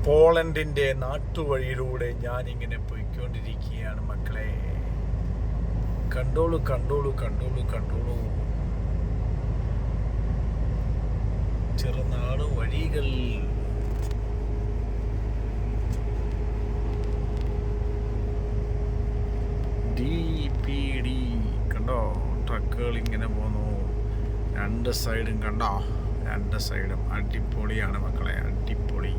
പോളണ്ടിൻ്റെ നാട്ടുവഴിയിലൂടെ ഞാനിങ്ങനെ പോയിക്കൊണ്ടിരിക്കുകയാണ് മക്കളെ. കണ്ടോളൂ കണ്ടോളൂ കണ്ടോളൂ കണ്ടോളൂ. ചെറുനാട് വഴികൾ. DPD കണ്ടോ, ട്രക്കുകൾ ഇങ്ങനെ പോന്നു. രണ്ട് സൈഡും കണ്ടോ, രണ്ട് സൈഡും അടിപൊളിയാണ് മക്കളെ, അടിപൊളി.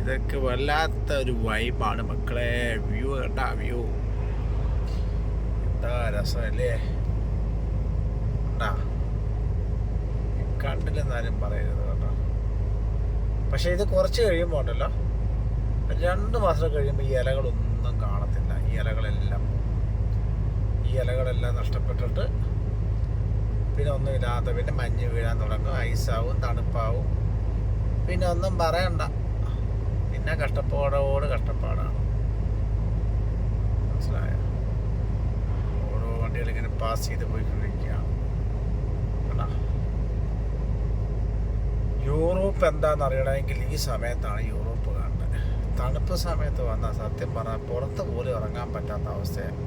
ഇതൊക്കെ വല്ലാത്ത ഒരു വൈബാണ് മക്കളെ. വ്യൂ കണ്ടാ, വ്യൂ എന്താ രസമല്ലേ. കണ്ടാ, കണ്ടില്ലെന്നാലും പറയരുത് കേട്ടോ. പക്ഷെ ഇത് കുറച്ച് കഴിയുമ്പോൾ ഉണ്ടല്ലോ, 2 മാസം കഴിയുമ്പോൾ ഈ ഇലകളൊന്നും കാണത്തില്ല. ഈ ഇലകളെല്ലാം നഷ്ടപ്പെട്ടിട്ട് പിന്നെ ഒന്നുമില്ലാത്ത, പിന്നെ മഞ്ഞ് വീഴാൻ തുടങ്ങും, ഐസാവും, തണുപ്പാവും, പിന്നെ ഒന്നും പറയണ്ട. പിന്നെ കഷ്ടപ്പാടാണ്. മനസ്സിലായോ? ഓരോ വണ്ടികളിങ്ങനെ പാസ് ചെയ്ത് പോയിക്കൊണ്ടിരിക്കുകയാണ്. യൂറോപ്പ് എന്താണെന്ന് അറിയണമെങ്കിൽ ഈ സമയത്താണ് യൂറോപ്പ് കാണുന്നത്. തണുപ്പ് സമയത്ത് വന്നാൽ സത്യം പറഞ്ഞാൽ പുറത്ത് പോലും ഇറങ്ങാൻ പറ്റാത്ത അവസ്ഥയാണ്.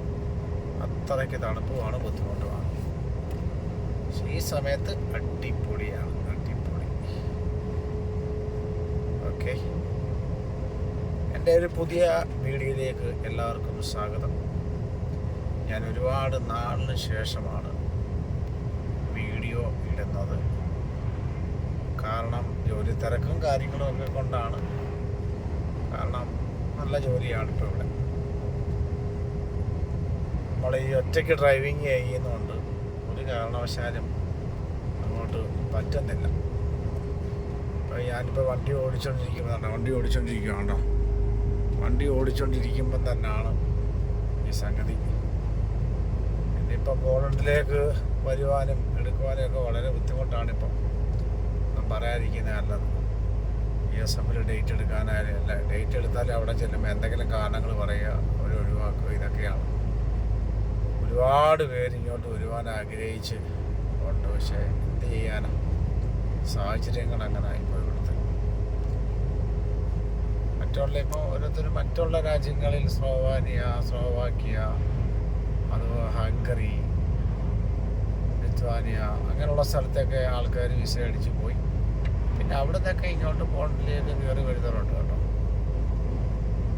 അത്രയ്ക്ക് തണുപ്പുമാണ്, ബുദ്ധിമുട്ടുമാണ്. പക്ഷെ ഈ സമയത്ത് അടിപൊളിയാണ്, അടിപൊളി. ഓക്കെ, എൻ്റെ ഒരു പുതിയ വീഡിയോയിലേക്ക് എല്ലാവർക്കും സ്വാഗതം. ഞാൻ ഒരുപാട് നാളിന് ശേഷമാണ് വീഡിയോ ഇടുന്നത്. കാരണം ജോലി തിരക്കും കാര്യങ്ങളും ഒക്കെ കൊണ്ടാണ്. കാരണം നല്ല ജോലിയാണ് ഇപ്പോൾ ഇവിടെ. നമ്മൾ ഈ ഒറ്റയ്ക്ക് ഡ്രൈവിങ് ചെയ്യുന്നുണ്ട്, ഒരു കാരണവശാലും അങ്ങോട്ട് പറ്റുന്നില്ല. ഇപ്പോൾ ഞാനിപ്പോൾ വണ്ടി ഓടിച്ചുകൊണ്ടിരിക്കുമ്പം തന്നെയാണ് ഈ സംഗതി. ഇനിയിപ്പോൾ പോളണ്ടിലേക്ക് വരുവാനും എടുക്കുവാനും ഒക്കെ വളരെ ബുദ്ധിമുട്ടാണിപ്പം. ഒന്നും പറയാതിരിക്കുന്നത് നല്ലത്. ESM-ൽ ഡേറ്റ് എടുക്കാനായാലും അല്ല, ഡേറ്റ് എടുത്താലും അവിടെ ചെല്ലുമ്പോൾ എന്തെങ്കിലും കാരണങ്ങൾ പറയുക, അവർ ഒഴിവാക്കുക, ഇതൊക്കെയാണ്. ഒരുപാട് പേര് ഇങ്ങോട്ട് വരുവാൻ ആഗ്രഹിച്ച് ഉണ്ട്. പക്ഷേ എന്ത് ചെയ്യാനാണ്, സാഹചര്യങ്ങൾ അങ്ങനെ ആയിപ്പോയി ഇവിടുത്തെ. ഇപ്പോൾ ഓരോരുത്തരും മറ്റുള്ള രാജ്യങ്ങളിൽ സ്ലോവാക്യ, അതുപോലെ ഹംഗറി, ലിത്വാനിയ അങ്ങനെയുള്ള സ്ഥലത്തൊക്കെ ആൾക്കാർ വിസ അടിച്ച് പോയി. പിന്നെ അവിടെ നിന്നൊക്കെ ഇങ്ങോട്ട് പോളണ്ടിലേക്ക് കയറി വരുന്നവരുണ്ട് കേട്ടോ.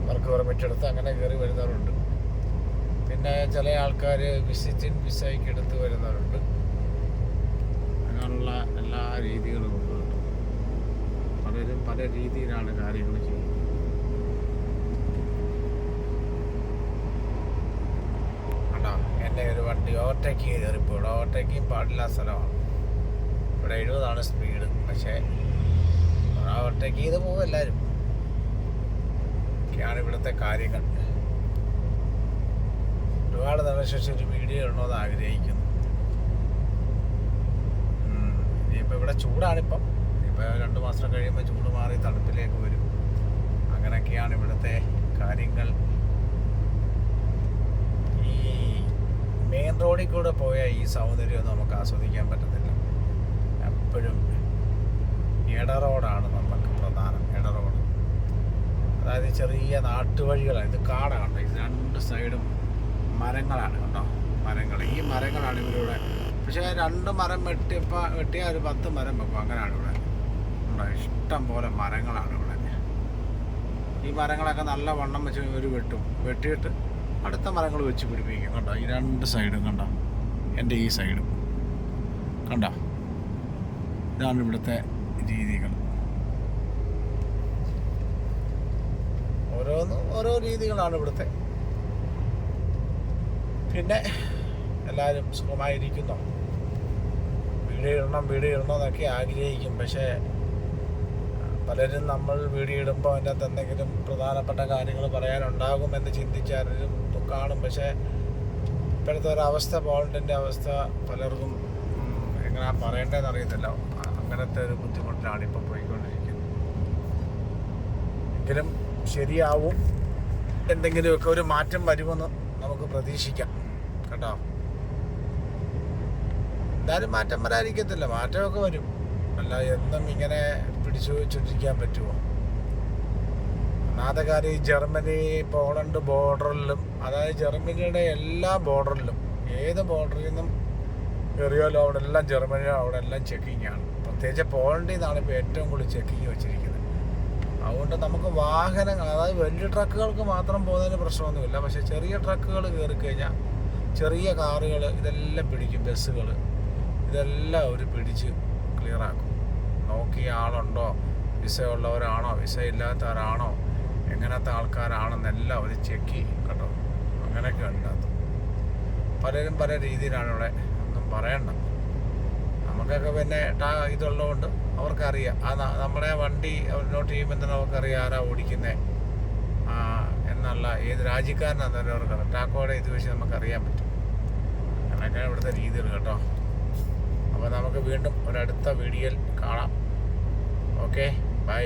വർക്ക് പെർമിറ്റ് എടുത്ത് അങ്ങനെ കയറി വരുന്നവരുണ്ട്. പിന്നെ ചില ആൾക്കാർ വിസിറ്റിംഗ് വിസയ്ക്ക് എടുത്ത് വരുന്നവരുണ്ട്. അങ്ങനെയുള്ള എല്ലാ രീതികളും ഉണ്ട് കേട്ടോ. പലരും പല രീതിയിലാണ് കാര്യങ്ങൾ ചെയ്യുന്നത്. കണ്ടോ, എൻ്റെ ഒരു വണ്ടി ഓവർടേക്ക് കയറിപ്പോൾ. ഇവിടെ ഓവർടേക്കും പാടില്ലാത്ത സ്ഥലമാണ്. ഇവിടെ 70 സ്പീഡ്. പക്ഷേ ഓവർടേക്ക് ചെയ്ത് പോകും എല്ലാവരും. ഒക്കെയാണ് ഇവിടുത്തെ കാര്യങ്ങൾ. ഒരുപാട് ശേഷം ഒരു വീഡിയോ ഇടണമെന്ന് ആഗ്രഹിക്കുന്നു. ഇനിയിപ്പോൾ ഇവിടെ ചൂടാണിപ്പം. ഇപ്പോൾ 2 മാസം കഴിയുമ്പോൾ ചൂട് മാറി തണുപ്പിലേക്ക് വരും. അങ്ങനെയൊക്കെയാണ് ഇവിടുത്തെ കാര്യങ്ങൾ. ഈ മെയിൻ റോഡിൽ കൂടെ പോയ ഈ സൗന്ദര്യം നമുക്ക് ആസ്വദിക്കാൻ പറ്റത്തില്ല. എപ്പോഴും ഇട റോഡാണ് നമുക്ക് പ്രധാനം. ഇട റോഡ്, അതായത് ചെറിയ നാട്ടുവഴികളാണ്. ഇത് കാടാണ്. ഇത് 2 സൈഡും മരങ്ങളാണ് കണ്ടോ, മരങ്ങൾ. ഈ മരങ്ങളാണ് ഇവരിവിടെ. പക്ഷേ 2 മരം വെട്ടിയാൽ ഒരു 10 മരം വെക്കും. അങ്ങനെയാണ് ഇവിടെ. ഇഷ്ടം പോലെ മരങ്ങളാണ് ഇവിടെ. ഈ മരങ്ങളൊക്കെ നല്ല വണ്ണം വെച്ച് ഇവർ വെട്ടിയിട്ട് അടുത്ത മരങ്ങൾ വെച്ച് പിടിപ്പിക്കും. കണ്ടോ, ഈ 2 സൈഡും കണ്ടോ, എൻ്റെ ഈ സൈഡും കണ്ടോ. ഇതാണ് ഇവിടുത്തെ രീതികൾ. ഓരോ രീതികളാണ് ഇവിടുത്തെ. പിന്നെ എല്ലാവരും സുഖമായിരിക്കുന്നു. വീഡിയോ ഇടണം എന്നൊക്കെ ആഗ്രഹിക്കും. പക്ഷേ പലരും നമ്മൾ വീഡിയോ ഇടുമ്പോൾ അതിൻ്റെ അകത്ത് എന്തെങ്കിലും പ്രധാനപ്പെട്ട കാര്യങ്ങൾ പറയാനുണ്ടാകുമെന്ന് ചിന്തിച്ചാലും കാണും. പക്ഷേ ഇപ്പോഴത്തെ ഒരവസ്ഥ, പോളണ്ടിൻ്റെ അവസ്ഥ പലർക്കും എങ്ങനെ പറയേണ്ടതെന്ന് അറിയത്തില്ല. അങ്ങനത്തെ ഒരു ബുദ്ധിമുട്ടിലാണ് ഇപ്പം പോയിക്കൊണ്ടിരിക്കുന്നത്. എങ്കിലും ശരിയാവും, എന്തെങ്കിലുമൊക്കെ ഒരു മാറ്റം വരുമെന്ന് നമുക്ക് പ്രതീക്ഷിക്കാം കേട്ടോ. എന്തായാലും മാറ്റം വരാതിരിക്കത്തില്ല, മാറ്റമൊക്കെ വരും. അല്ല എന്നും ഇങ്ങനെ പിടിച്ചു വെച്ചോണ്ടിരിക്കാൻ പറ്റുമോ? ഒന്നാമത്തെ കാര്യം ഈ ജർമ്മനി പോളണ്ട് ബോർഡറിലും, അതായത് ജർമ്മനിയുടെ എല്ലാ ബോർഡറിലും, ഏത് ബോർഡറിൽ നിന്നും കയറിയാലും അവിടെ എല്ലാം ജർമ്മനി അവിടെ എല്ലാം ചെക്കിങ്ങാണ്. പ്രത്യേകിച്ച് പോളണ്ടിൽ നിന്നാണ് ഇപ്പോൾ ഏറ്റവും കൂടുതൽ ചെക്കിങ് വെച്ചിരിക്കുന്നത്. അതുകൊണ്ട് നമുക്ക് വാഹനങ്ങൾ, അതായത് വലിയ ട്രക്കുകൾക്ക് മാത്രം പോകുന്നതിന് പ്രശ്നമൊന്നുമില്ല. പക്ഷേ ചെറിയ ട്രക്കുകൾ കയറിക്കഴിഞ്ഞാൽ, ചെറിയ കാറുകൾ ഇതെല്ലാം പിടിക്കും, ബസ്സുകൾ ഇതെല്ലാം അവർ പിടിച്ച് ക്ലിയറാക്കും. നോക്കി ആളുണ്ടോ, വിസ ഉള്ളവരാണോ വിസ ഇല്ലാത്തവരാണോ എങ്ങനത്തെ ആൾക്കാരാണെന്നെല്ലാം അവർ ചെക്ക് ചെയ്യും കേട്ടോ. അങ്ങനെയൊക്കെ ഉണ്ടാകും. പലരും പല രീതിയിലാണ് ഇവിടെ, ഒന്നും പറയണ്ട. നമുക്കൊക്കെ പിന്നെ ഇതുള്ളതുകൊണ്ട് അവർക്കറിയാം. നമ്മുടെ വണ്ടി നോട്ട് ചെയ്യുമ്പോൾ തന്നെ അവർക്കറിയാം ആരാ ഓടിക്കുന്നത് എന്നുള്ള, ഏത് രാജ്യക്കാരനാണെന്നവരെ അവർക്കറിയാം. ടാക്കോടെ ഇത് വെച്ച് നമുക്കറിയാൻ പറ്റും. അങ്ങനെയൊക്കെയാണ് ഇവിടുത്തെ രീതികൾ കേട്ടോ. അപ്പോൾ നമുക്ക് വീണ്ടും ഒരടുത്ത വീഡിയോയിൽ കാണാം. Okay, by.